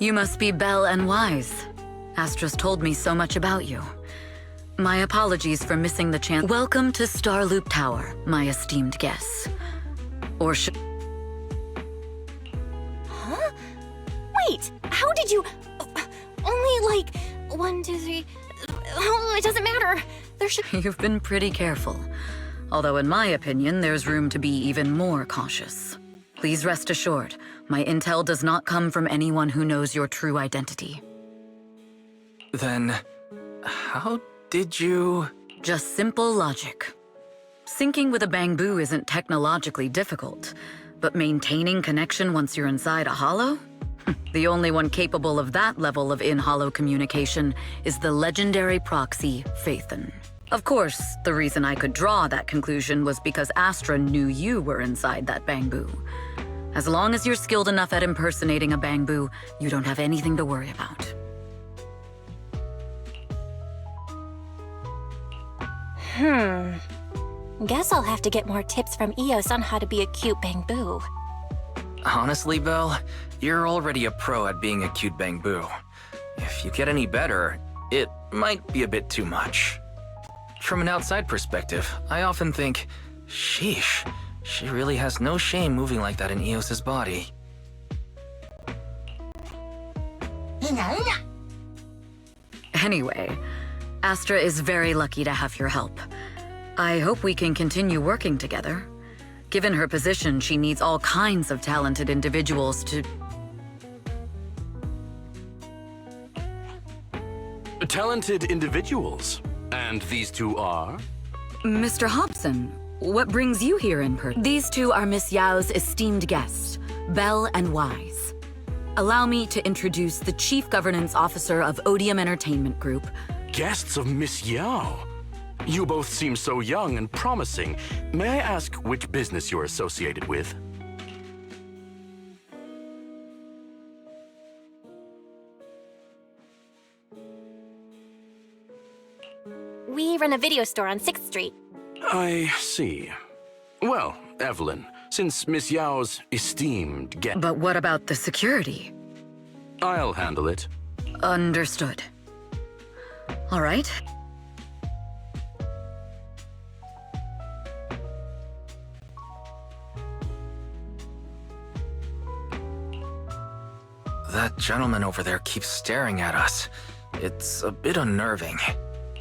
You must be Belle and Wise. Astra's told me so much about you. My apologies for missing the chance. Welcome to Starloop Tower, my esteemed guests. Or should... Huh? Wait, how did you... Only like 1, 2, 3... Oh, it doesn't matter. There should... You've been pretty careful. Although in my opinion, there's room to be even more cautious. Please rest assured, my intel does not come from anyone who knows your true identity. Then, how did you... Just simple logic. Syncing with a bamboo isn't technologically difficult, but maintaining connection once you're inside a hollow? The only one capable of that level of in-hollow communication is the legendary proxy, Phaethon. Of course, the reason I could draw that conclusion was because Astra knew you were inside that bamboo. As long as you're skilled enough at impersonating a bamboo, you don't have anything to worry about. Guess I'll have to get more tips from Eos on how to be a cute bamboo. Honestly, Belle, you're already a pro at being a cute bamboo. If you get any better, it might be a bit too much. From an outside perspective, I often think, sheesh, she really has no shame moving like that in Eos's body. Anyway, Astra is very lucky to have your help. I hope we can continue working together. Given her position, she needs all kinds of talented individuals to... Talented individuals? And these two are? Mr. Hobson, what brings you here in person? These two are Miss Yao's esteemed guests, Belle and Wise. Allow me to introduce the Chief Governance Officer of Odium Entertainment Group. Guests of Miss Yao? You both seem so young and promising. May I ask which business you're associated with? We run a video store on 6th Street. I see. Well, Evelyn, since Miss Yao's esteemed guest... But what about the security? I'll handle it. Understood. All right. That gentleman over there keeps staring at us. It's a bit unnerving.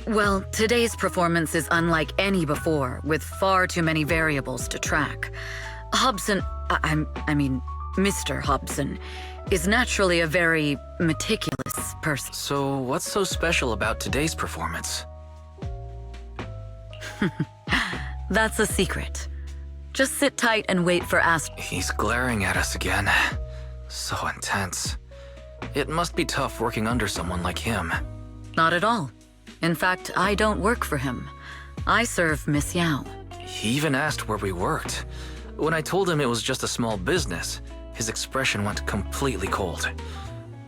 Well, today's performance is unlike any before, with far too many variables to track. Hobson, I mean, Mr. Hobson, is naturally a very meticulous person. So what's so special about today's performance? That's a secret. Just sit tight and wait for Astra. He's glaring at us again. So intense. It must be tough working under someone like him. Not at all. In fact, I don't work for him. I serve Miss Yao. He even asked where we worked. When I told him it was just a small business, his expression went completely cold.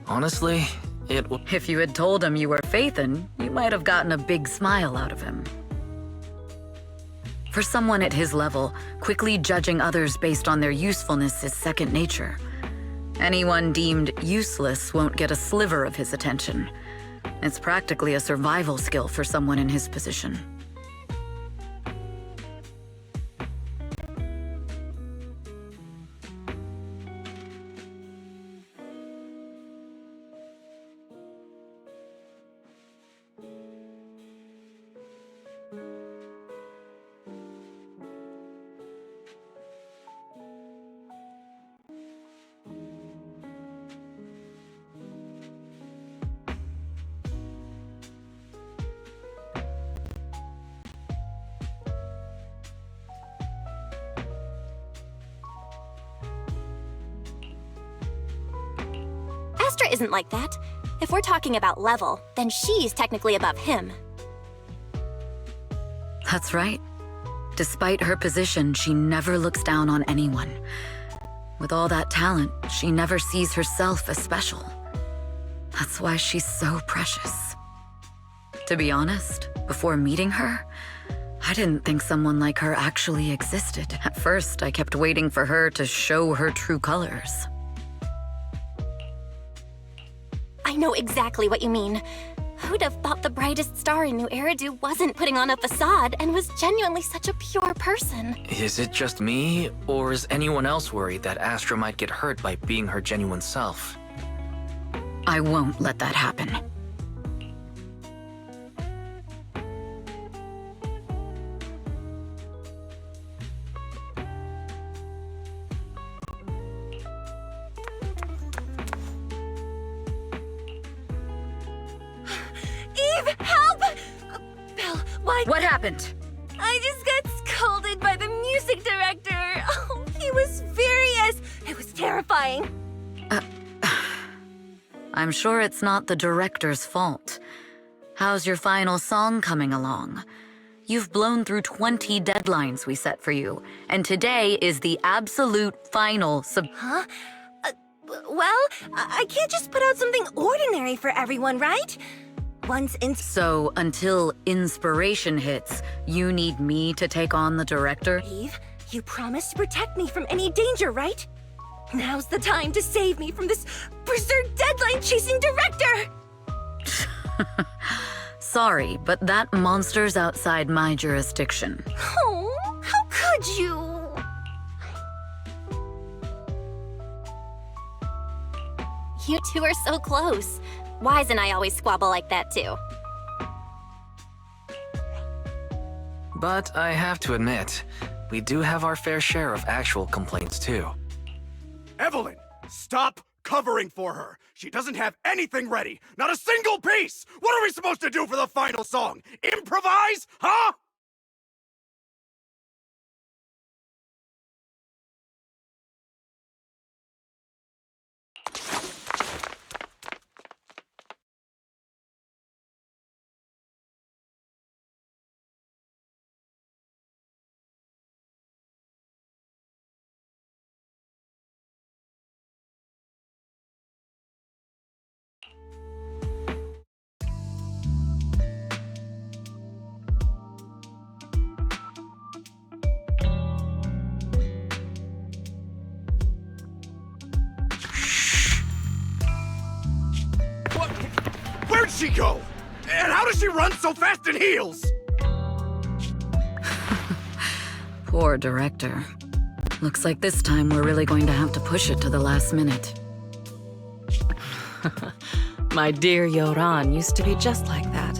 Honestly, If you had told him you were Phaethon, you might have gotten a big smile out of him. For someone at his level, quickly judging others based on their usefulness is second nature. Anyone deemed useless won't get a sliver of his attention. It's practically a survival skill for someone in his position. Astra isn't like that. If we're talking about level, then she's technically above him. That's right. Despite her position, she never looks down on anyone. With all that talent, she never sees herself as special. That's why she's so precious. To be honest, before meeting her, I didn't think someone like her actually existed. At first, I kept waiting for her to show her true colors. I know exactly what you mean. Who'd have thought the brightest star in New Eridu wasn't putting on a facade and was genuinely such a pure person? Is it just me, or is anyone else worried that Astra might get hurt by being her genuine self? I won't let that happen. Eve, help! Belle, why? What happened? I just got scolded by the music director. Oh, he was furious. It was terrifying. I'm sure it's not the director's fault. How's your final song coming along? You've blown through 20 deadlines we set for you, and today is the absolute final Huh? Well, I can't just put out something ordinary for everyone, right? So, until inspiration hits, you need me to take on the director? Eve, you promised to protect me from any danger, right? Now's the time to save me from this berserk deadline-chasing director! Sorry, but that monster's outside my jurisdiction. Oh, how could you? You two are so close. Wise and I always squabble like that too. But I have to admit, we do have our fair share of actual complaints too. Evelyn, stop covering for her. She doesn't have anything ready. Not a single piece. What are we supposed to do for the final song? Improvise? Huh? What? Where'd she go? And how does she run so fast in heels? Poor director. Looks like this time we're really going to have to push it to the last minute. My dear Yoran used to be just like that.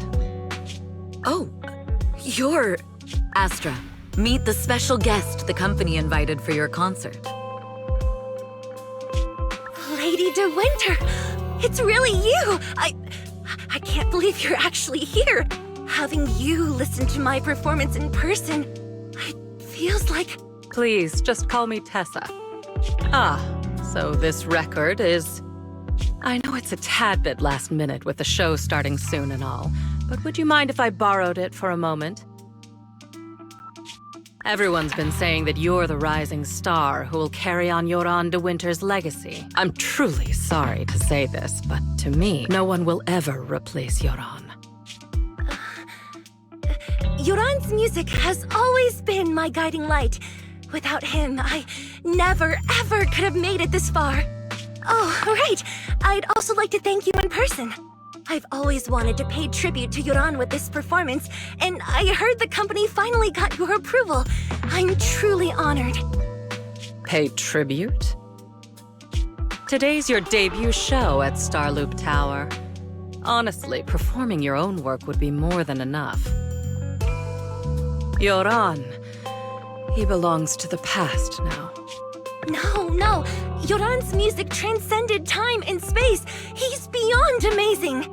Oh, you're... Astra, meet the special guest the company invited for your concert. Lady De Winter, it's really you! I can't believe you're actually here. Having you listen to my performance in person, it feels like... Please, just call me Tessa. Ah, so this record is... I know it's a tad bit last minute with the show starting soon and all, but would you mind if I borrowed it for a moment? Everyone's been saying that you're the rising star who will carry on Yoran De Winter's legacy. I'm truly sorry to say this, but to me, no one will ever replace Yoran. Yoran's music has always been my guiding light. Without him, I never, ever could have made it this far. Oh, right. I'd also like to thank you in person. I've always wanted to pay tribute to Yoran with this performance, and I heard the company finally got your approval. I'm truly honored. Pay tribute? Today's your debut show at Starloop Tower. Honestly, performing your own work would be more than enough. Yoran, he belongs to the past now. No. Yoran's music transcended time and space. He's beyond amazing.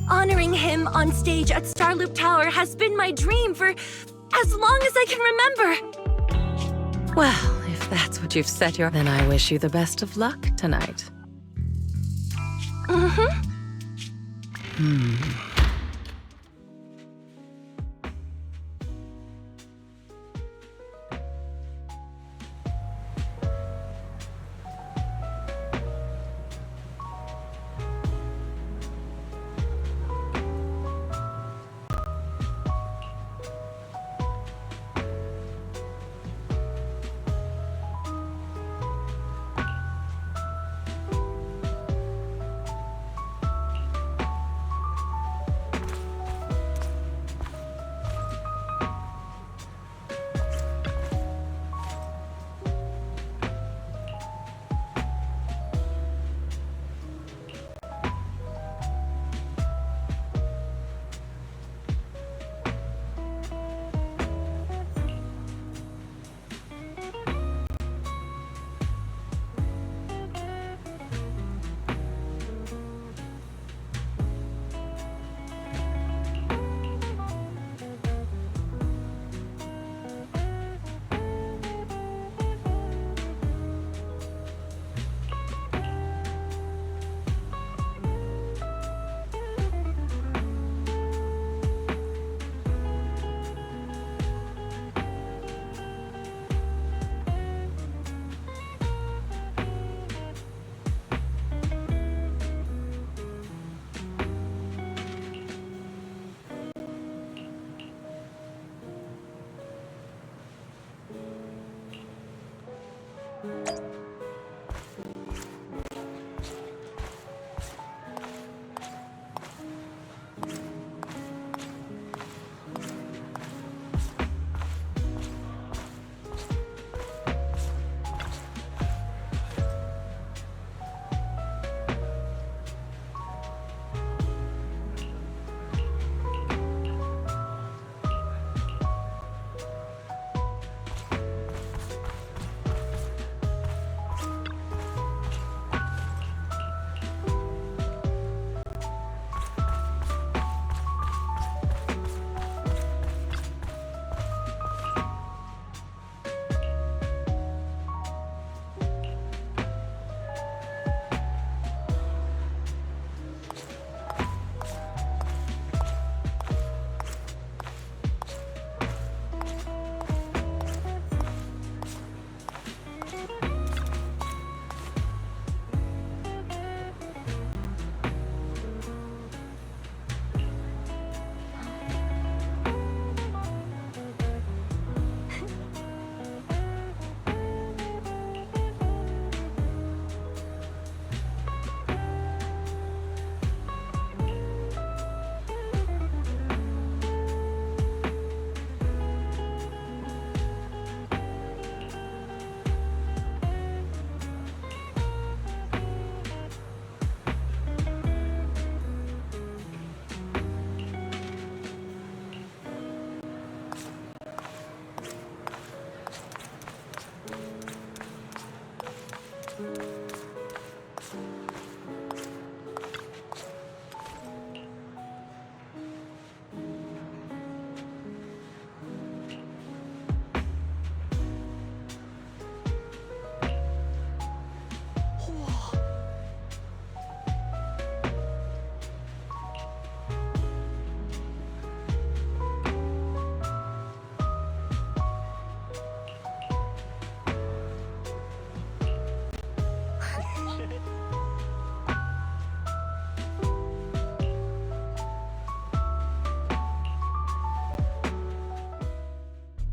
Honoring him on stage at Starloop Tower has been my dream for as long as I can remember. Well, if that's what you've set your... Then I wish you the best of luck tonight.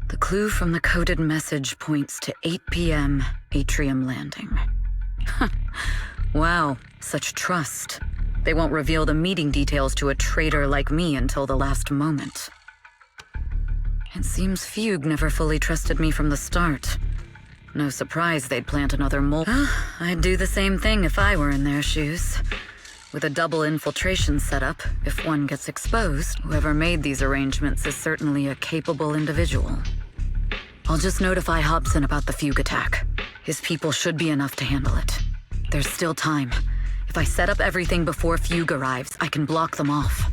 The clue from the coded message points to 8 p.m. Atrium Landing. Wow, such trust. They won't reveal the meeting details to a traitor like me until the last moment. It seems Fugue never fully trusted me from the start. No surprise they'd plant another mole. I'd do the same thing if I were in their shoes. With a double infiltration setup, if one gets exposed, whoever made these arrangements is certainly a capable individual. I'll just notify Hobson about the Fugue attack. His people should be enough to handle it. There's still time. If I set up everything before Fugue arrives, I can block them off.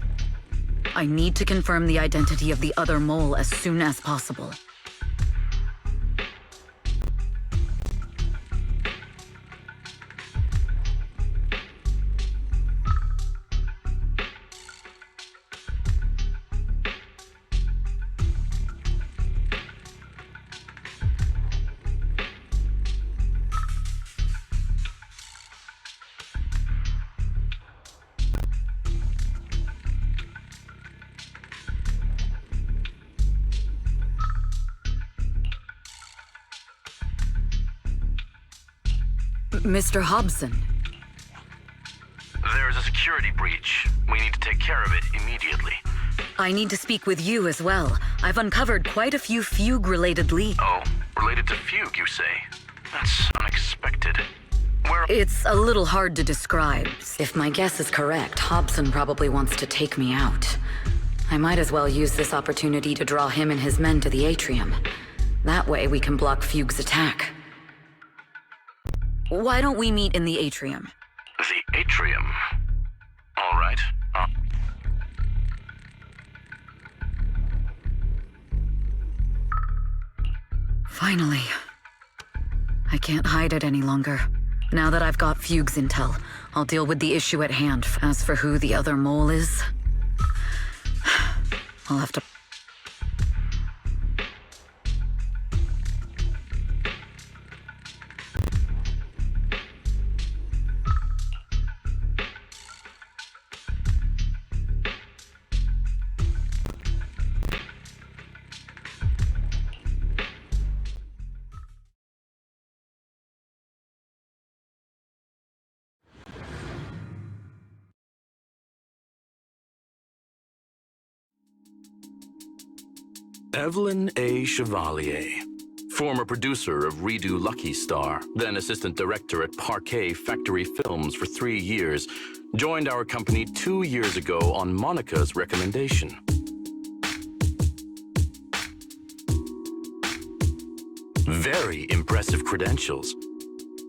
I need to confirm the identity of the other mole as soon as possible. Mr. Hobson. There is a security breach. We need to take care of it immediately. I need to speak with you as well. I've uncovered quite a few Fugue-related leads. Oh, related to Fugue, you say? That's unexpected. Where... It's a little hard to describe. If my guess is correct, Hobson probably wants to take me out. I might as well use this opportunity to draw him and his men to the atrium. That way we can block Fugue's attack. Why don't we meet in the atrium? The atrium? All right. Finally. I can't hide it any longer. Now that I've got Fugue's intel, I'll deal with the issue at hand. As for who the other mole is, I'll have to Evelyn A. Chevalier, former producer of Redo Lucky Star, then assistant director at Parquet Factory Films for 3 years, joined our company 2 years ago on Monica's recommendation. Very impressive credentials.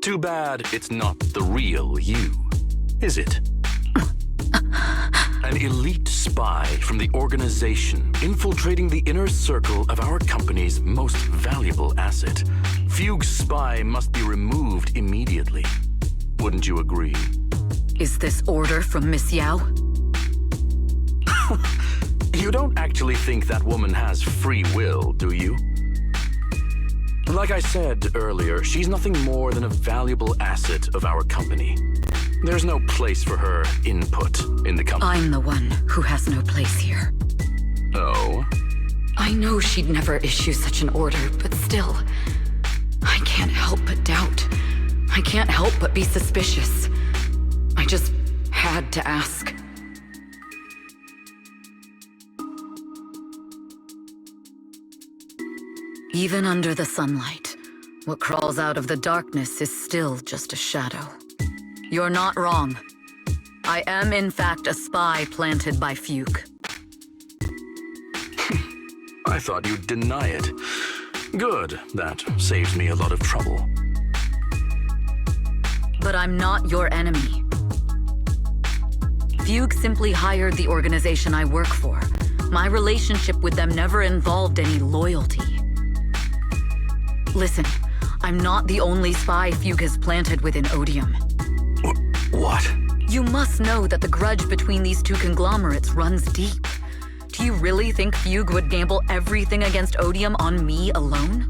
Too bad it's not the real you, is it? An elite spy from the organization infiltrating the inner circle of our company's most valuable asset. Fugue's spy must be removed immediately. Wouldn't you agree? Is this order from Miss Yao? You don't actually think that woman has free will, do you? Like I said earlier, she's nothing more than a valuable asset of our company. There's no place for her input in the company. I'm the one who has no place here. Oh? I know she'd never issue such an order, but still, I can't help but doubt. I can't help but be suspicious. I just had to ask. Even under the sunlight, what crawls out of the darkness is still just a shadow. You're not wrong. I am in fact a spy planted by Fugue. I thought you'd deny it. Good, that saves me a lot of trouble. But I'm not your enemy. Fugue simply hired the organization I work for. My relationship with them never involved any loyalty. Listen, I'm not the only spy Fugue has planted within Odium. What? You must know that the grudge between these two conglomerates runs deep. Do you really think Fugue would gamble everything against Odium on me alone?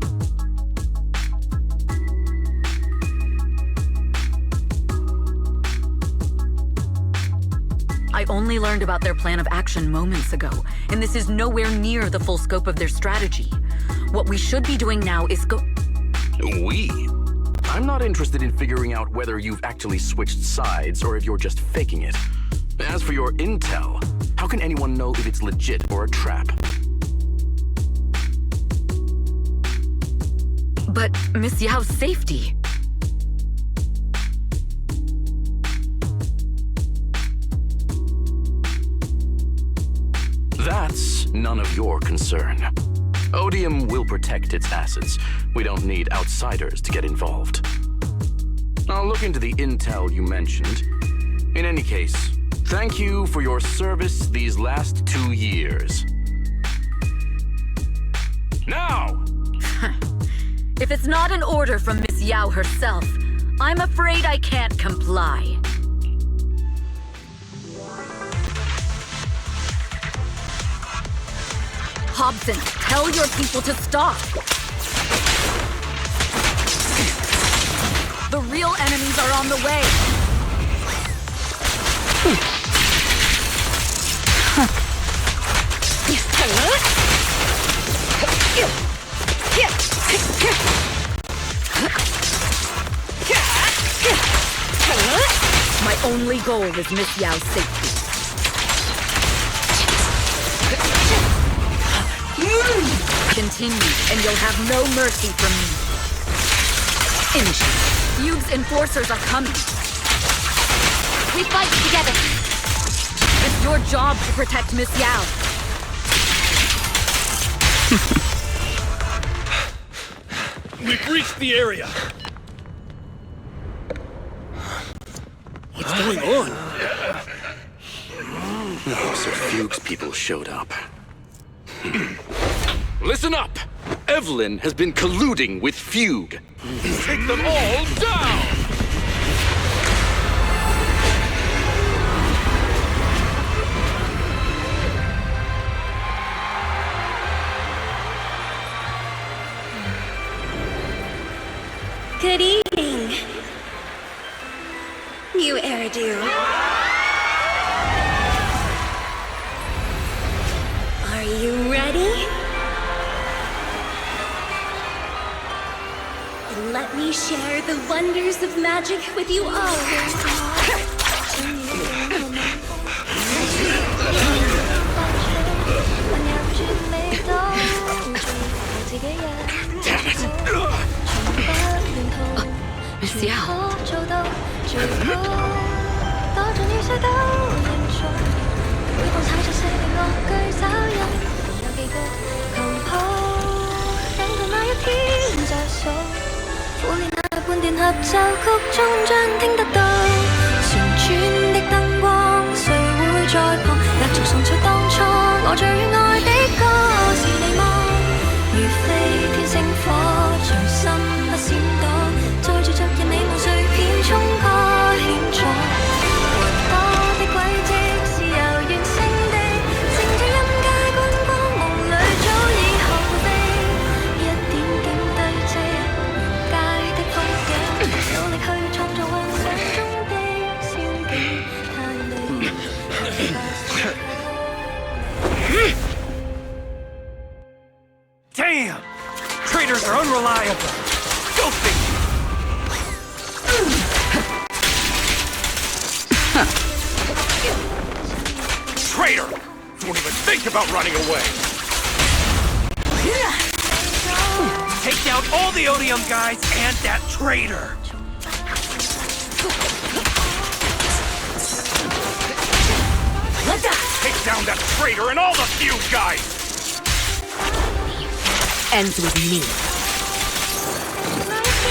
I only learned about their plan of action moments ago, and this is nowhere near the full scope of their strategy. What we should be doing now is We? I'm not interested in figuring out whether you've actually switched sides or if you're just faking it. As for your intel, how can anyone know if it's legit or a trap? But Miss Yao's safety. That's none of your concern. Odium will protect its assets. We don't need outsiders to get involved. I'll look into the intel you mentioned. In any case, thank you for your service these last 2 years. Now! If it's not an order from Miss Yao herself, I'm afraid I can't comply. Hobson, tell your people to stop. The real enemies are on the way. My only goal is Miss Yao's safety. Continue, and you'll have no mercy from me. Finish it. Fugue's enforcers are coming. We fight together. It's your job to protect Miss Yao. We've reached the area. What's going on? So Fugue's people showed up. Listen up! Evelyn has been colluding with Fugue. Take them all down! Good evening, new heir-do. Are you ready? Then let me share the wonders of magic with you all. Miss Yao. Damn! Traitors are unreliable! Go figure! Traitor! Don't even think about running away! Take down all the Odium guys and that traitor! Take down that traitor and all the feud guys! Ends with me.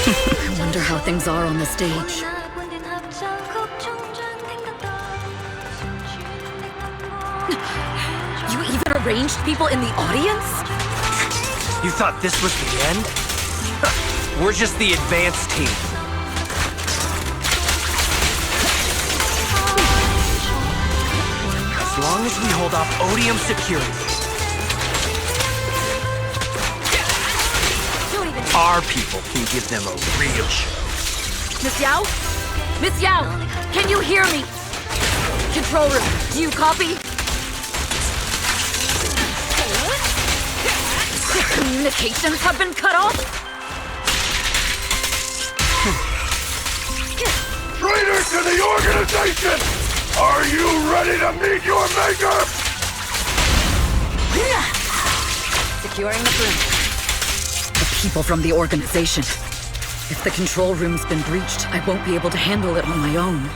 I wonder how things are on the stage. You even arranged people in the audience? You thought this was the end? We're just the advanced team. As long as we hold off Odium security, our people can give them a real show. Miss Yao? Miss Yao, can you hear me? Control room, do you copy? Communications have been cut off? Traitor to the organization! Are you ready to meet your maker? Securing the perimeter. The people from the organization. If the control room's been breached, I won't be able to handle it on my own.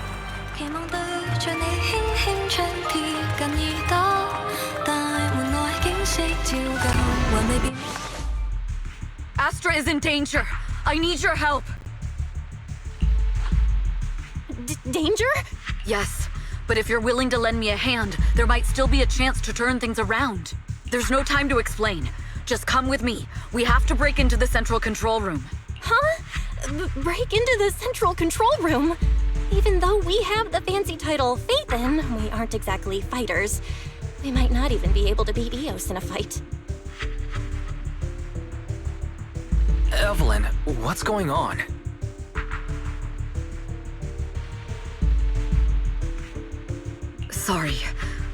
Astra is in danger. I need your help. Danger? Yes, but if you're willing to lend me a hand, there might still be a chance to turn things around. There's no time to explain. Just come with me. We have to break into the central control room. Huh? Break into the central control room? Even though we have the fancy title Phaethon, we aren't exactly fighters. We might not even be able to beat Eos in a fight. Evelyn, what's going on? Sorry.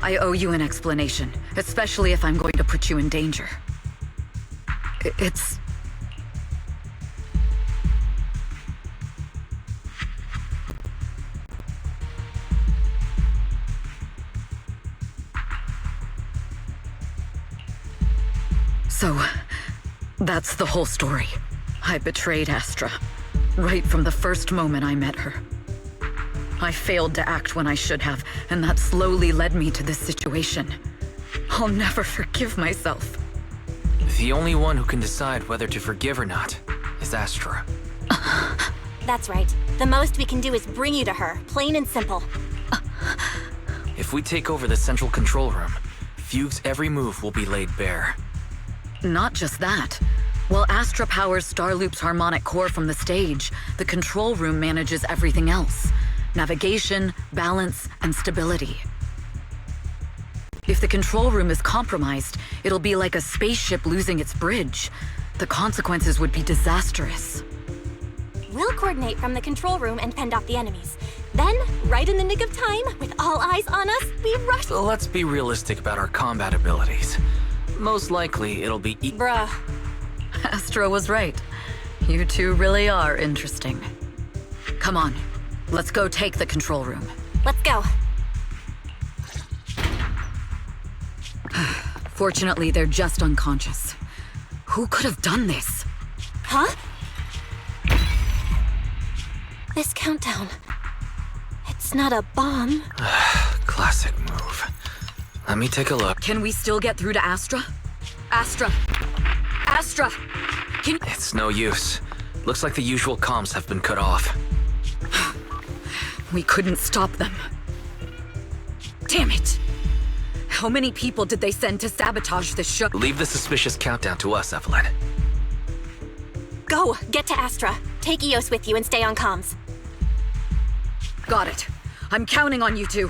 I owe you an explanation, especially if I'm going to put you in danger. It's... So, that's the whole story. I betrayed Astra, right from the first moment I met her. I failed to act when I should have, and that slowly led me to this situation. I'll never forgive myself. The only one who can decide whether to forgive or not is Astra. That's right. The most we can do is bring you to her, plain and simple. If we take over the central control room, Fugue's every move will be laid bare. Not just that. While Astra powers Starloop's harmonic core from the stage, the control room manages everything else. Navigation, balance, and stability. If the control room is compromised, it'll be like a spaceship losing its bridge. The consequences would be disastrous. We'll coordinate from the control room and fend off the enemies. Then, right in the nick of time, with all eyes on us, we rush— Let's be realistic about our combat abilities. Most likely, it'll be Bruh. Astra was right. You two really are interesting. Come on, let's go take the control room. Let's go. Fortunately, they're just unconscious. Who could have done this? Huh? This countdown. It's not a bomb. Classic move. Let me take a look. Can we still get through to Astra? Astra! Astra! It's no use. Looks like the usual comms have been cut off. We couldn't stop them. Damn it! How many people did they send to sabotage this show? Leave the suspicious countdown to us, Evelyn. Go! Get to Astra. Take Eos with you and stay on comms. Got it. I'm counting on you two.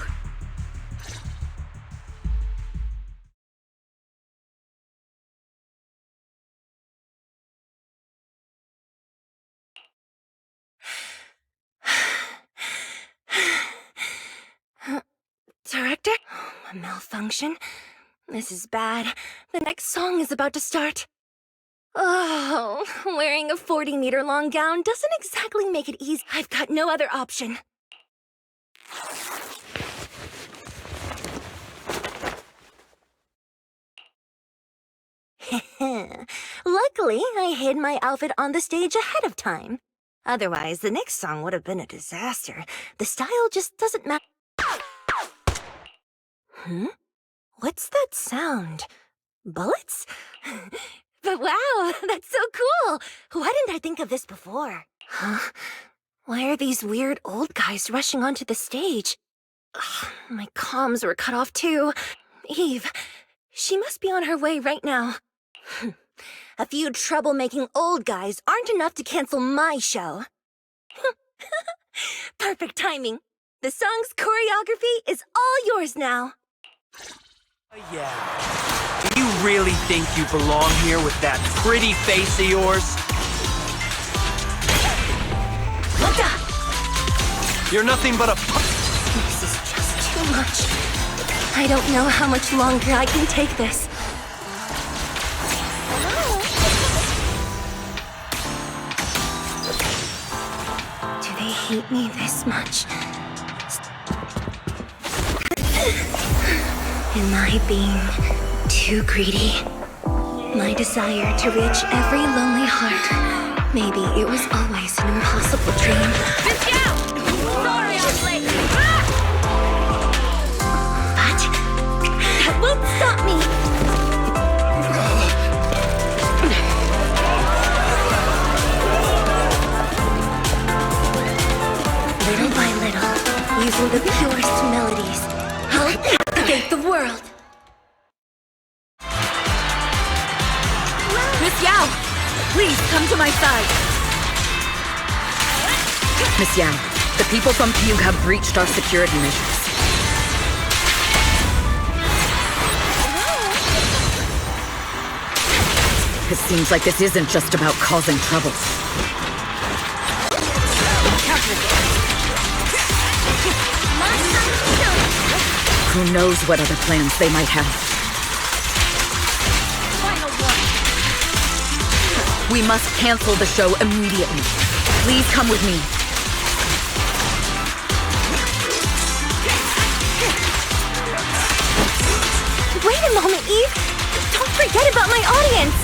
Director? A malfunction? This is bad. The next song is about to start. Oh, wearing a 40-meter long gown doesn't exactly make it easy. I've got no other option. Luckily, I hid my outfit on the stage ahead of time. Otherwise, the next song would have been a disaster. The style just doesn't match. What's that sound? Bullets? But wow, that's so cool! Why didn't I think of this before? Huh? Why are these weird old guys rushing onto the stage? Ugh, my comms were cut off too. Eve, she must be on her way right now. A few troublemaking old guys aren't enough to cancel my show. Perfect timing. The song's choreography is all yours now. Yeah. Do you really think you belong here with that pretty face of yours? You're nothing but a This is just too much. I don't know how much longer I can take this. Do they hate me this much? Am I being too greedy? My desire to reach every lonely heart. Maybe it was always an impossible dream. Sorry, I'm late. But that won't stop me. Little by little, using the purest melodies, I'll activate the world. Miss Yao! Please, come to my side! Miss Yao, the people from Fugue have breached our security measures. It seems like this isn't just about causing trouble. Who knows what other plans they might have. We must cancel the show immediately. Please come with me. Wait a moment, Eve! Don't forget about my audience!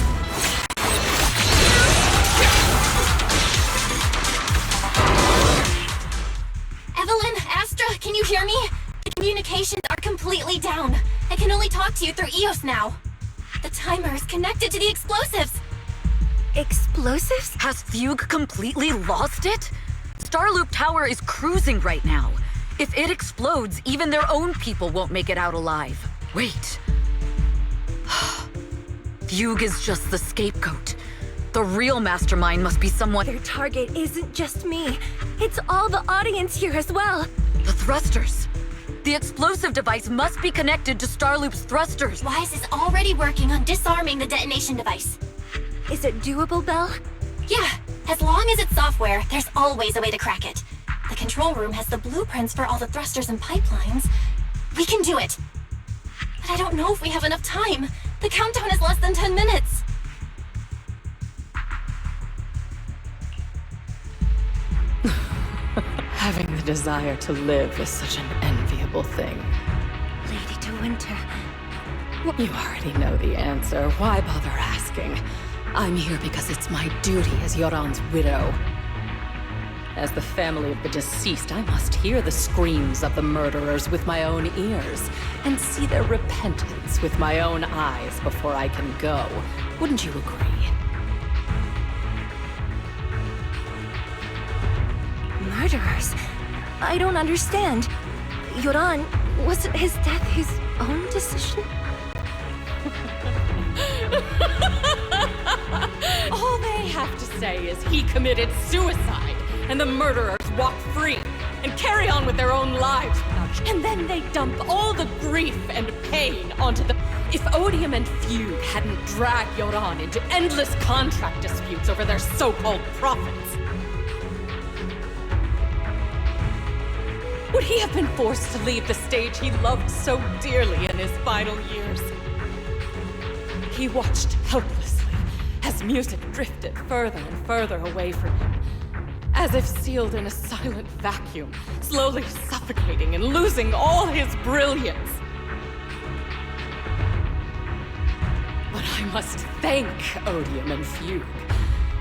Evelyn, Astra, can you hear me? The communications are completely down. I can only talk to you through Eos now. The timer is connected to the explosives. Explosives? Has Fugue completely lost it? Starloop Tower is cruising right now. If it explodes, even their own people won't make it out alive. Wait. Fugue is just the scapegoat. The real mastermind must be someone— Their target isn't just me. It's all the audience here as well. The thrusters. The explosive device must be connected to Starloop's thrusters. Wise is already working on disarming the detonation device. Is it doable, Belle? Yeah. As long as it's software, there's always a way to crack it. The control room has the blueprints for all the thrusters and pipelines. We can do it. But I don't know if we have enough time. The countdown is less than 10 minutes. Having the desire to live is such an enviable thing. Lady De Winter. You already know the answer. Why bother asking? I'm here because it's my duty as Yoran's widow. As the family of the deceased, I must hear the screams of the murderers with my own ears, and see their repentance with my own eyes before I can go. Wouldn't you agree? Murderers? I don't understand. Yoran, wasn't his death his own decision? All they have to say is he committed suicide, and the murderers walk free and carry on with their own lives without. And then they dump all the grief and pain onto the. If Odium and Fugue hadn't dragged Yoran into endless contract disputes over their so-called profits, would he have been forced to leave the stage he loved so dearly in his final years? He watched helplessly as music drifted further and further away from him, as if sealed in a silent vacuum, slowly suffocating and losing all his brilliance. But I must thank Odium and Fugue.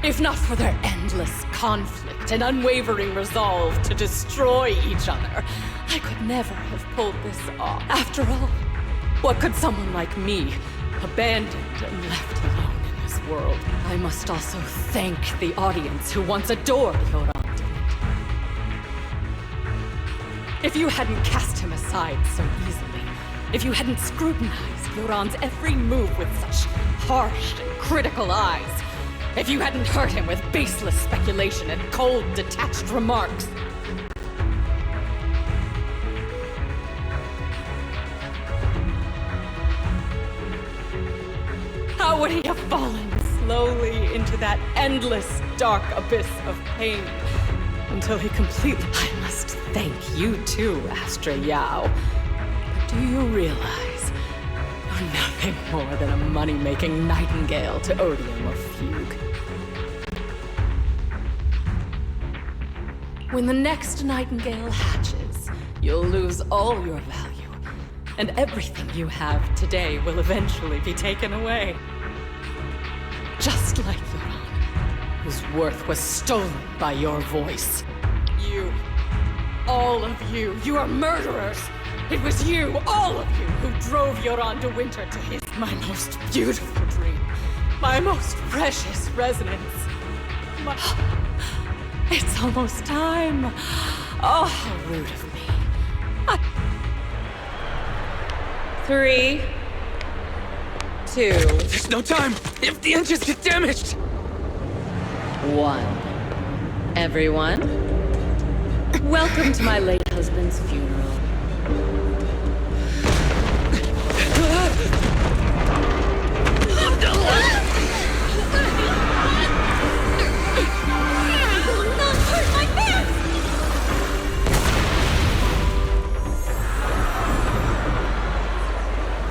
If not for their endless conflict and unwavering resolve to destroy each other, I could never have pulled this off. After all, what could someone like me, abandoned and left alone in this world? I must also thank the audience who once adored Yoran. If you hadn't cast him aside so easily, if you hadn't scrutinized Yoran's every move with such harsh and critical eyes, if you hadn't hurt him with baseless speculation and cold, detached remarks, how would he have fallen slowly into that endless, dark abyss of pain until he completely... I must thank you too, Astra Yao. But do you realize you're nothing more than a money-making nightingale to Odium or Fugue? When the next nightingale hatches, you'll lose all your value, and everything you have today will eventually be taken away. Just like Yoran, whose worth was stolen by your voice. You, all of you, you are murderers! It was you, all of you, who drove Yoran de Winter to his, my most beautiful dream, my most precious resonance. It's almost time. Oh, how rude of me. 3, 2, There's no time! If the engines get damaged! 1. Everyone, welcome to my late husband's funeral.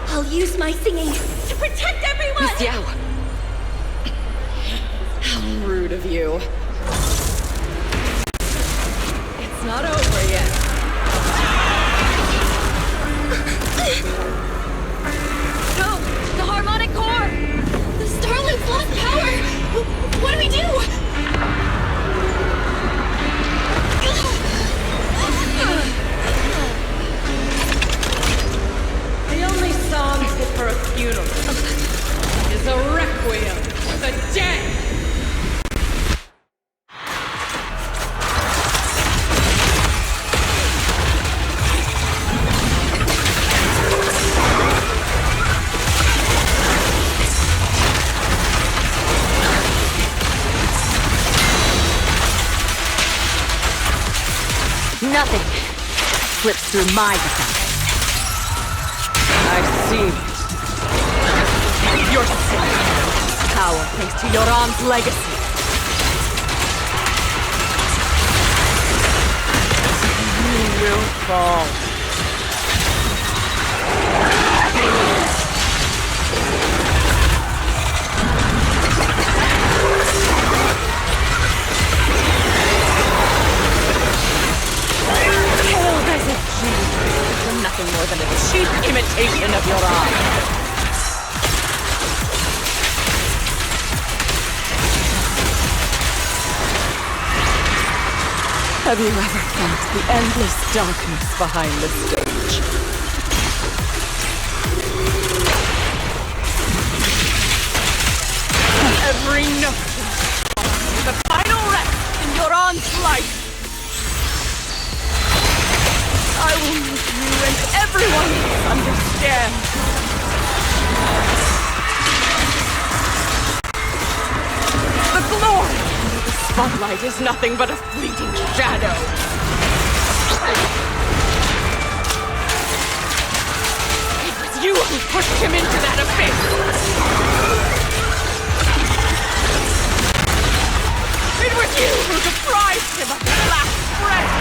I'll use my singing to protect everyone! Miss Yao! How rude of you. It's not over yet. No! The harmonic core! The Starlink's lost power! What do we do? The only song fit for a funeral is a requiem for the dead! Nothing slips through my defense. I see. Your sin. Power thanks to Yoran's legacy. You will fall. Hailed as if Jesus were nothing more than a cheap imitation of Yoran. Have you ever felt the endless darkness behind the stage? Every note is the final rest in Yoran's life. I will make you and everyone else understand. The glory under the spotlight is nothing but a fleeting shadow. It was you who pushed him into that abyss. It was you who deprived him of his last breath!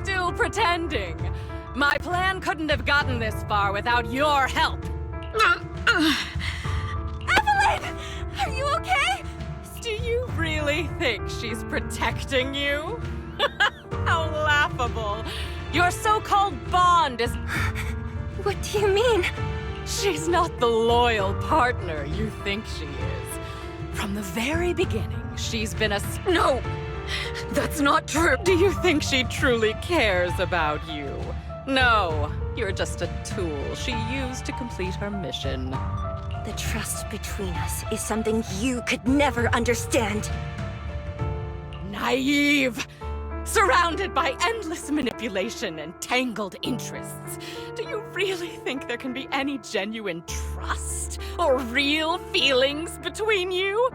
Still pretending. My plan couldn't have gotten this far without your help. Evelyn! Are you okay? Do you really think she's protecting you? How laughable. Your so-called bond is... What do you mean? She's not the loyal partner you think she is. From the very beginning, she's been a... No! That's not true! Do you think she truly cares about you? No, you're just a tool she used to complete her mission. The trust between us is something you could never understand. Naive! Surrounded by endless manipulation and tangled interests. Do you really think there can be any genuine trust or real feelings between you?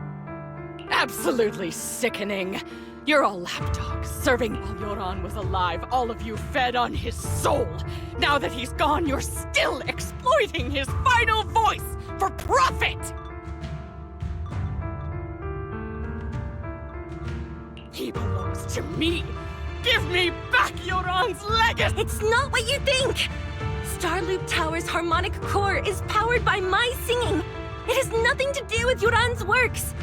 Absolutely sickening. You're all lapdogs, serving while Yoran was alive. All of you fed on his soul. Now that he's gone, you're still exploiting his final voice for profit! He belongs to me! Give me back Yoran's legacy! It's not what you think! Starloop Tower's harmonic core is powered by my singing! It has nothing to do with Yoran's works!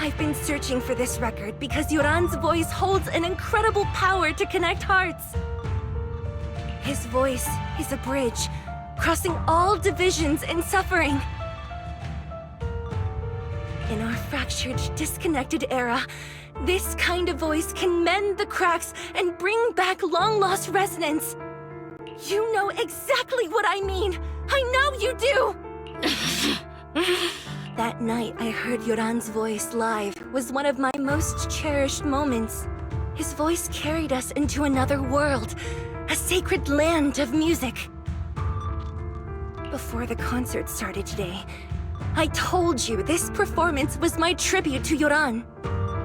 I've been searching for this record because Yoran's voice holds an incredible power to connect hearts. His voice is a bridge, crossing all divisions and suffering. In our fractured, disconnected era, this kind of voice can mend the cracks and bring back long-lost resonance. You know exactly what I mean! I know you do! That night I heard Yoran's voice live was one of my most cherished moments. His voice carried us into another world, a sacred land of music. Before the concert started today, I told you this performance was my tribute to Yoran.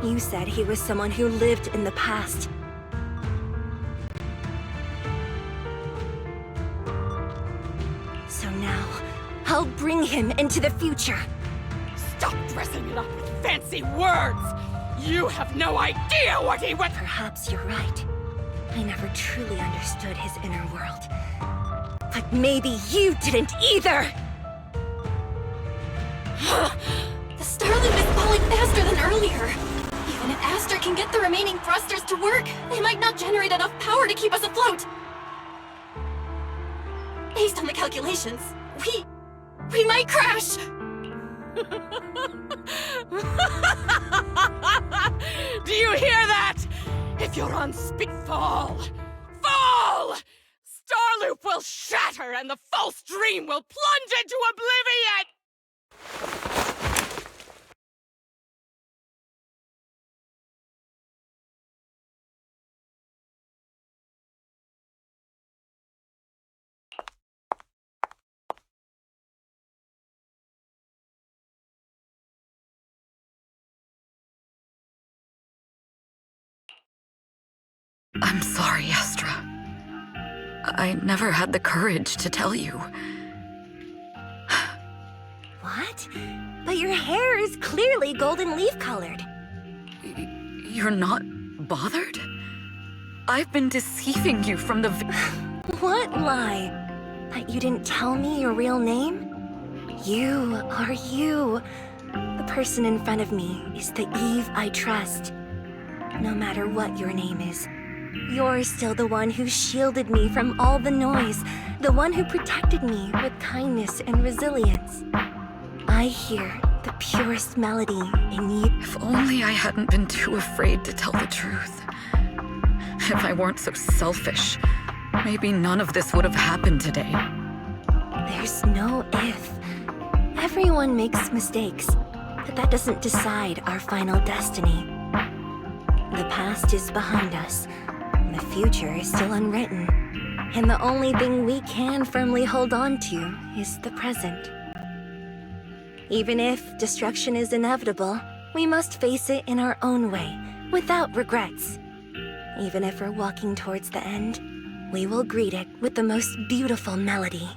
You said he was someone who lived in the past. So now, I'll bring him into the future. Stop dressing it up with fancy words! You have no idea what he went— Perhaps you're right. I never truly understood his inner world. But maybe you didn't either! The Starloop is falling faster than earlier. Even if Astra can get the remaining thrusters to work, they might not generate enough power to keep us afloat. Based on the calculations, we might crash! Do you hear that? If you're on speed, fall! Fall! Starloop will shatter and the false dream will plunge into oblivion! I'm sorry, Astra. I never had the courage to tell you. What? But your hair is clearly golden leaf-colored. You're not bothered? I've been deceiving you from the What lie? That you didn't tell me your real name? You are you. The person in front of me is the Eve I trust. No matter what your name is, you're still the one who shielded me from all the noise, the one who protected me with kindness and resilience. I hear the purest melody in you. If only I hadn't been too afraid to tell the truth. If I weren't so selfish, maybe none of this would have happened today. There's no if. Everyone makes mistakes, but that doesn't decide our final destiny. The past is behind us. The future is still unwritten. And the only thing we can firmly hold on to is the present. Even if destruction is inevitable, we must face it in our own way, without regrets. Even if we're walking towards the end, we will greet it with the most beautiful melody.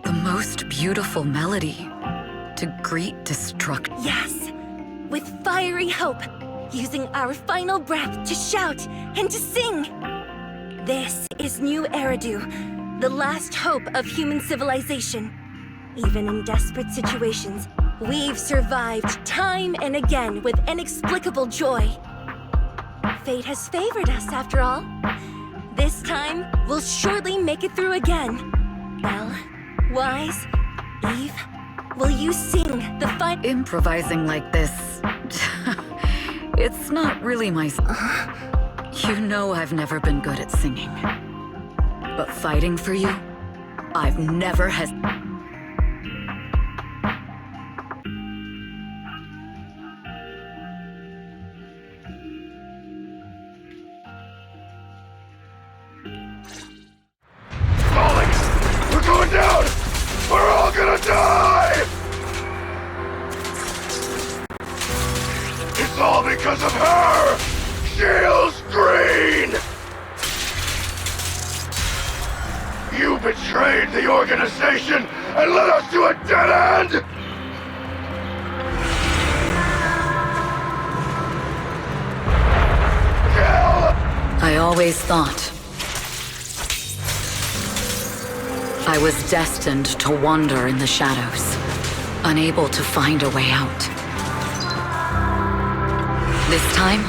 The most beautiful melody to greet destruction. Yes, with fiery hope, using our final breath to shout and to sing. This is New Eridu, the last hope of human civilization. Even in desperate situations, we've survived time and again with inexplicable joy. Fate has favored us after all. This time, we'll surely make it through again. Belle, Wise, Eve, will you sing the Improvising like this... it's not really my... You know I've never been good at singing. But fighting for you, I've never We're going down! We're all gonna die! It's all because of her! Shield's green! You betrayed the organization and led us to a dead end! Kill! I always thought I was destined to wander in the shadows, unable to find a way out. This time,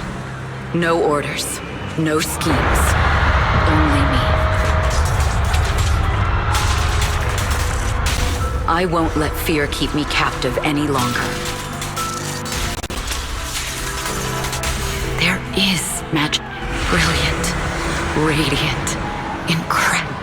no orders, no schemes, only me. I won't let fear keep me captive any longer. There is magic, brilliant, radiant, incredible.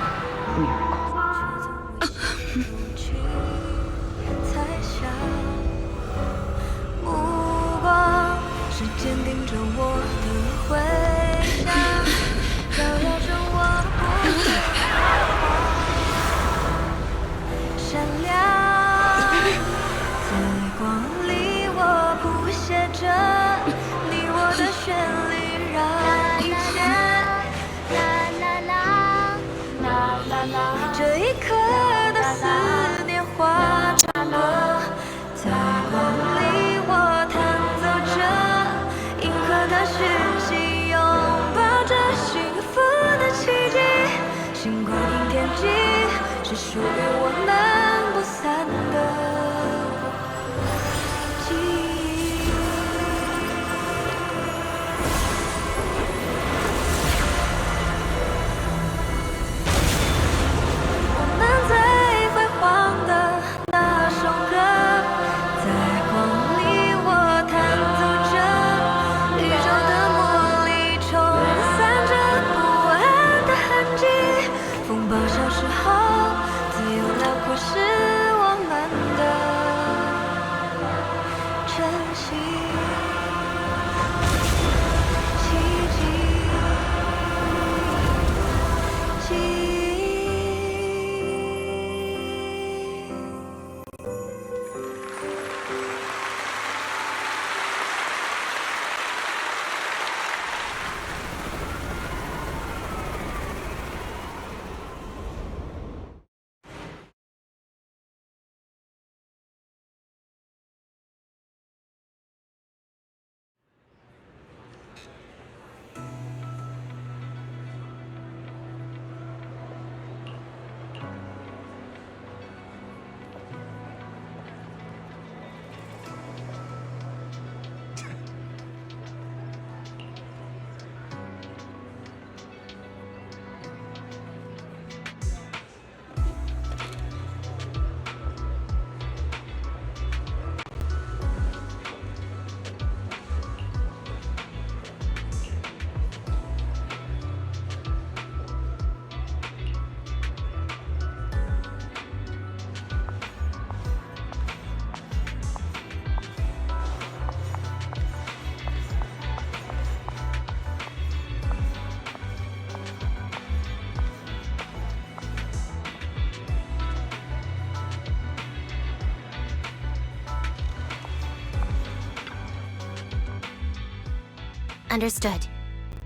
Understood.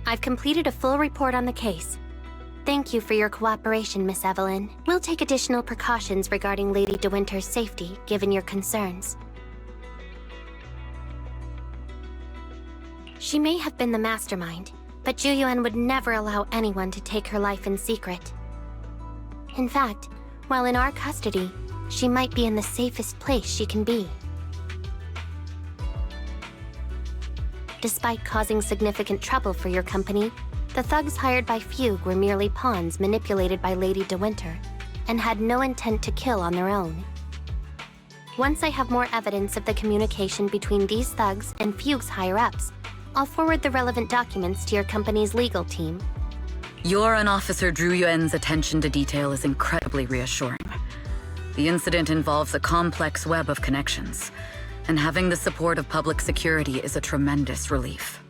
I've completed a full report on the case. Thank you for your cooperation, Miss Evelyn. We'll take additional precautions regarding Lady De Winter's safety, given your concerns. She may have been the mastermind, but Juyuan would never allow anyone to take her life in secret. In fact, while in our custody, she might be in the safest place she can be. Despite causing significant trouble for your company, the thugs hired by Fugue were merely pawns manipulated by Lady De Winter, and had no intent to kill on their own. Once I have more evidence of the communication between these thugs and Fugue's higher-ups, I'll forward the relevant documents to your company's legal team. Your and Officer Zhu Yuan's attention to detail is incredibly reassuring. The incident involves a complex web of connections, and having the support of public security is a tremendous relief.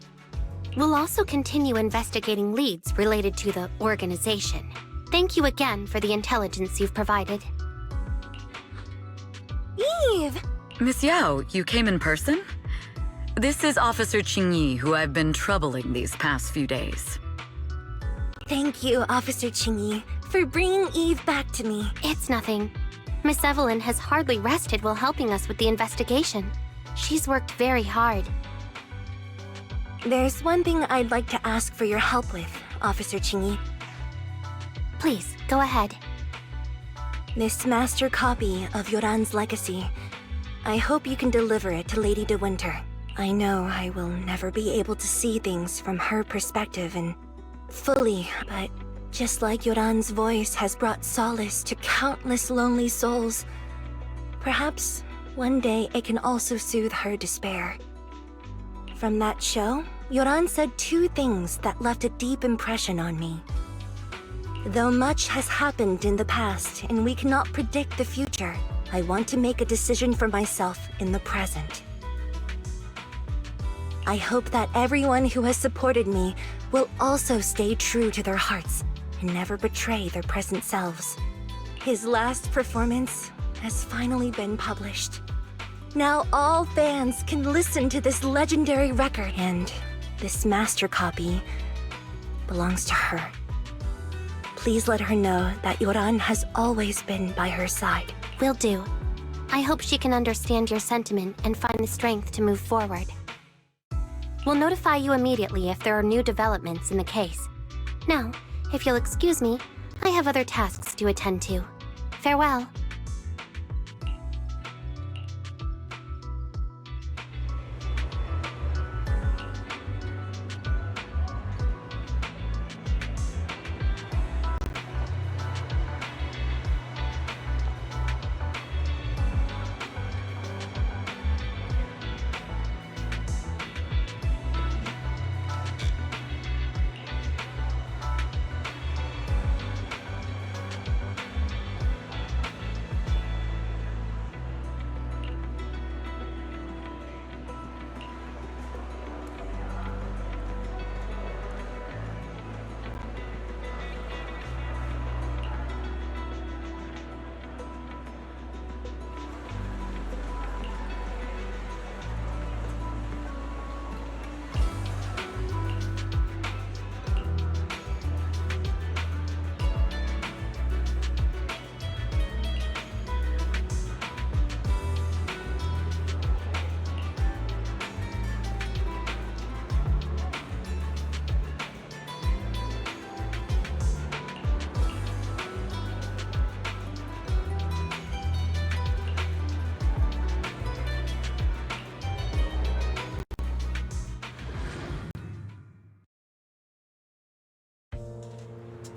We'll also continue investigating leads related to the organization. Thank you again for the intelligence you've provided. Eve! Miss Yao, you came in person? This is Officer Qingyi, who I've been troubling these past few days. Thank you, Officer Qingyi, for bringing Eve back to me. It's nothing. Miss Evelyn has hardly rested while helping us with the investigation. She's worked very hard. There's one thing I'd like to ask for your help with, Officer Qingyi. Please, go ahead. This master copy of Yoran's legacy. I hope you can deliver it to Lady De Winter. I know I will never be able to see things from her perspective and fully, but just like Yoran's voice has brought solace to countless lonely souls, perhaps one day it can also soothe her despair. From that show, Yoran said two things that left a deep impression on me. Though much has happened in the past and we cannot predict the future, I want to make a decision for myself in the present. I hope that everyone who has supported me will also stay true to their hearts and never betray their present selves. His last performance has finally been published. Now all fans can listen to this legendary record, and this master copy belongs to her. Please let her know that Yoran has always been by her side. Will do. I hope she can understand your sentiment and find the strength to move forward. We'll notify you immediately if there are new developments in the case. Now, if you'll excuse me, I have other tasks to attend to. Farewell.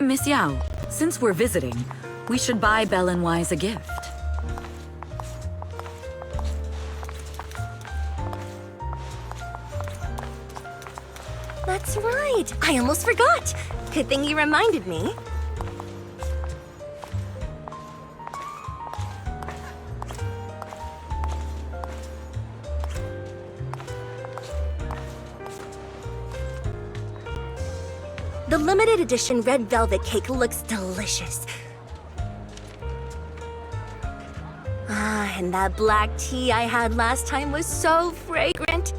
Miss Yao, since we're visiting, we should buy Belle and Wise a gift. That's right! I almost forgot! Good thing you reminded me. The limited edition red velvet cake looks delicious. Ah, and that black tea I had last time was so fragrant.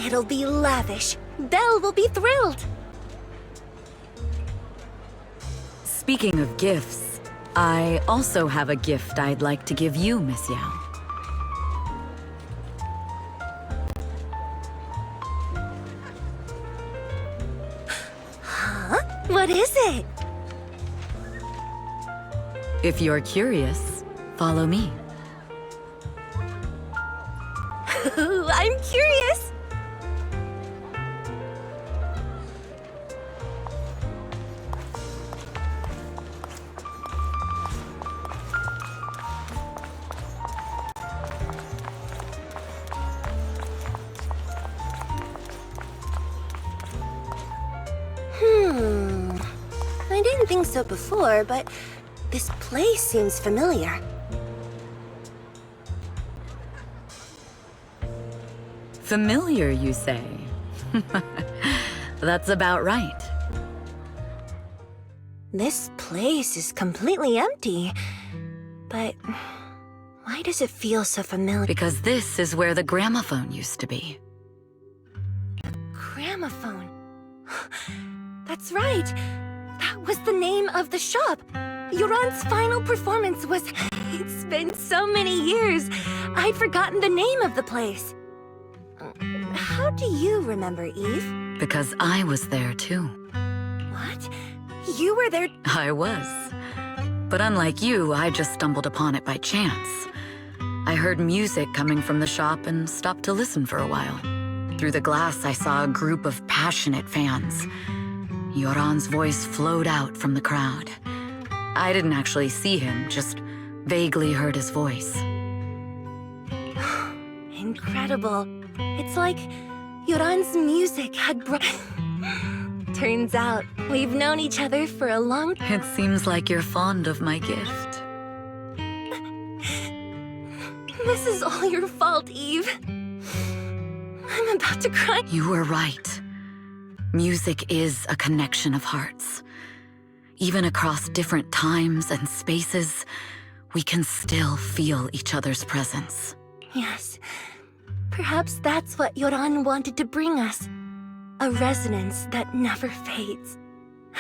It'll be lavish. Belle will be thrilled. Speaking of gifts, I also have a gift I'd like to give you, Miss Yao. Huh? What is it? If you're curious, follow me. I'm curious. I didn't think so before, but this place seems familiar. Familiar, you say? That's about right. This place is completely empty. But why does it feel so familiar? Because this is where the gramophone used to be. Gramophone. That's right. That was the name of the shop. Yoran's final performance was... It's been so many years. I'd forgotten the name of the place. How do you remember, Eve? Because I was there too. What? You were there? I was. But unlike you, I just stumbled upon it by chance. I heard music coming from the shop and stopped to listen for a while. Through the glass, I saw a group of passionate fans. Yoran's voice flowed out from the crowd. I didn't actually see him, just vaguely heard his voice. Incredible. It's like Yoran's music had brought... Turns out, we've known each other for a long time. It seems like you're fond of my gift. This is all your fault, Eve. I'm about to cry. You were right. Music is a connection of hearts. Even across different times and spaces, we can still feel each other's presence. Yes. Perhaps that's what Yoran wanted to bring us. A resonance that never fades.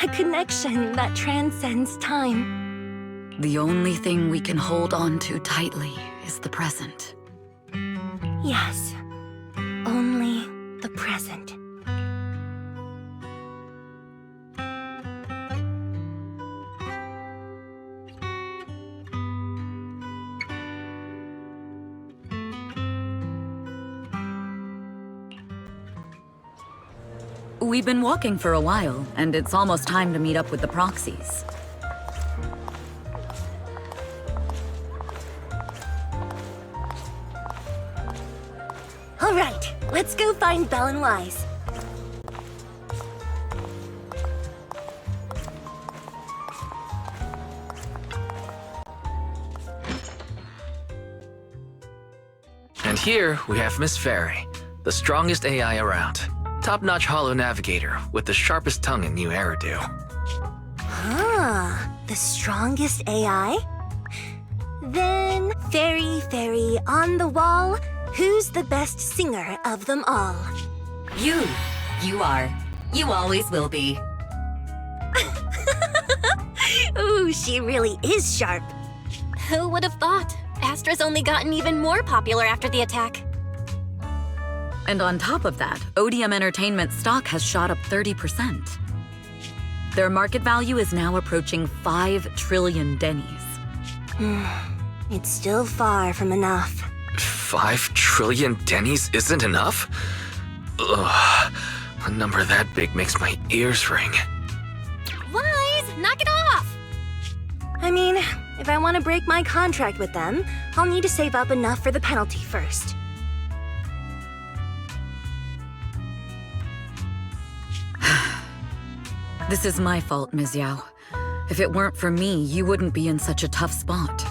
A connection that transcends time. The only thing we can hold on to tightly is the present. Yes. Only the present. We've been walking for a while, and it's almost time to meet up with the proxies. All right, let's go find Belle and Wise. And here we have Miss Fairy, the strongest AI around. Top-notch holo navigator with the sharpest tongue and new hairdo. Ah, the strongest AI? Then, Fairy, on the wall, who's the best singer of them all? You. You are. You always will be. Ooh, she really is sharp. Who would have thought? Astra's only gotten even more popular after the attack. And on top of that, Odium Entertainment stock has shot up 30%. Their market value is now approaching 5 trillion dennies. It's still far from enough. 5 trillion dennies isn't enough? Ugh, a number that big makes my ears ring. Wise, knock it off! I mean, if I want to break my contract with them, I'll need to save up enough for the penalty first. This is my fault, Ms. Yao. If it weren't for me, you wouldn't be in such a tough spot.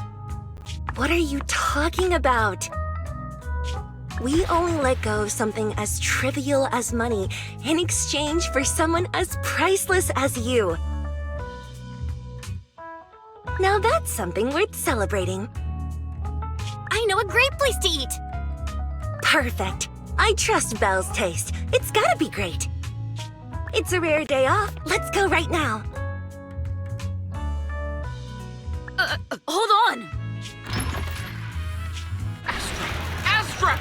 What are you talking about? We only let go of something as trivial as money in exchange for someone as priceless as you. Now that's something worth celebrating. I know a great place to eat! Perfect. I trust Belle's taste. It's gotta be great. It's a rare day off. Let's go right now. Hold on! Astra!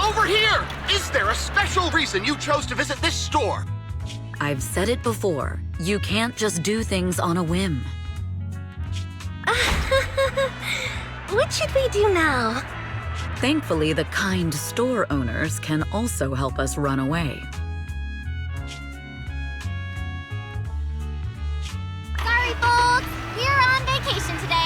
Over here! Is there a special reason you chose to visit this store? I've said it before. You can't just do things on a whim. What should we do now? Thankfully, the kind store owners can also help us run away. Sorry, folks. We're on vacation today.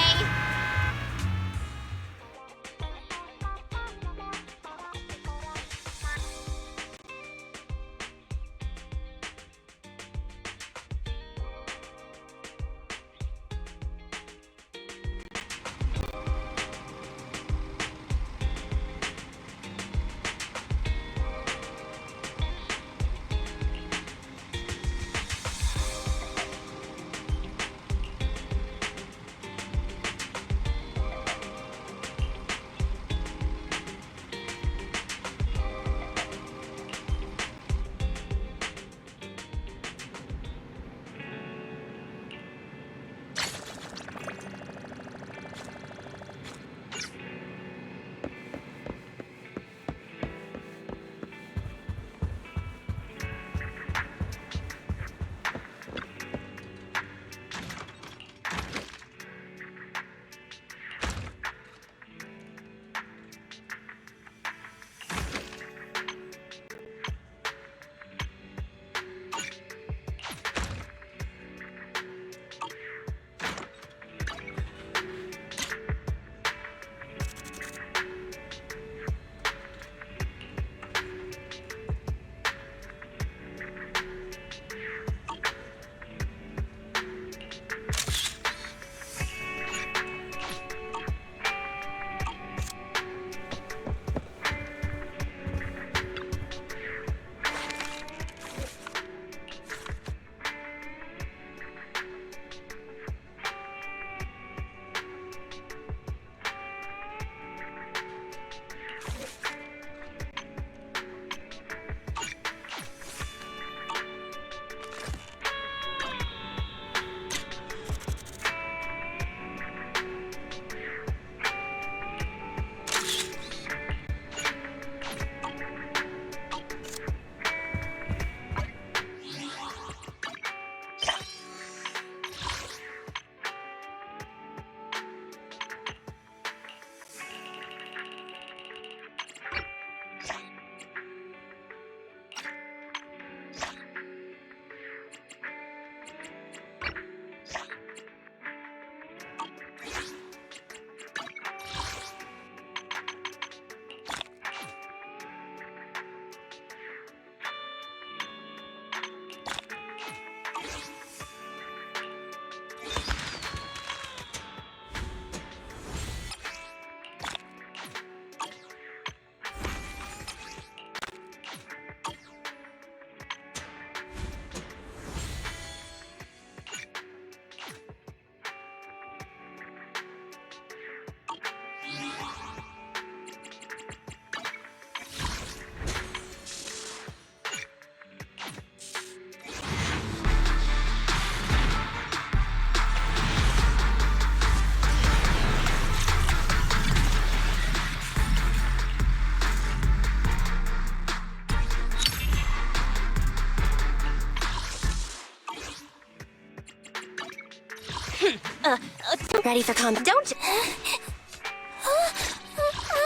Ready for combat? Don't.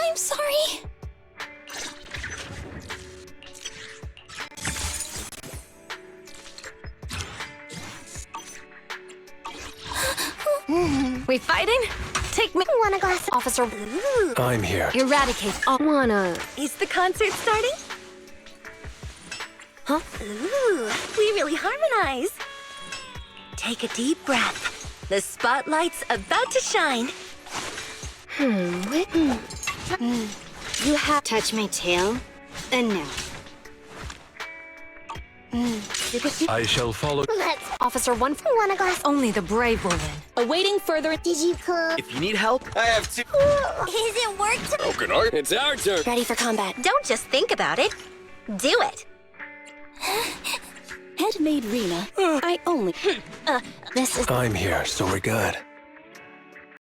I'm sorry. We fighting? Take me. Want a glass, officer? Ooh. I'm here. Eradicate all. Wanna? Is the concert starting? Huh? Ooh, we really harmonize. Take a deep breath. The spotlight's about to shine. You have touched my tail, and now. I shall follow. Let's. Officer 1 for one a glass. Only the brave will win. Awaiting further. Did you cook? If you need help, I have two. Is it work to... How can I? It's our turn. Ready for combat. Don't just think about it. Do it. Handmaid Rena. I only. This is... I'm here, so we're good.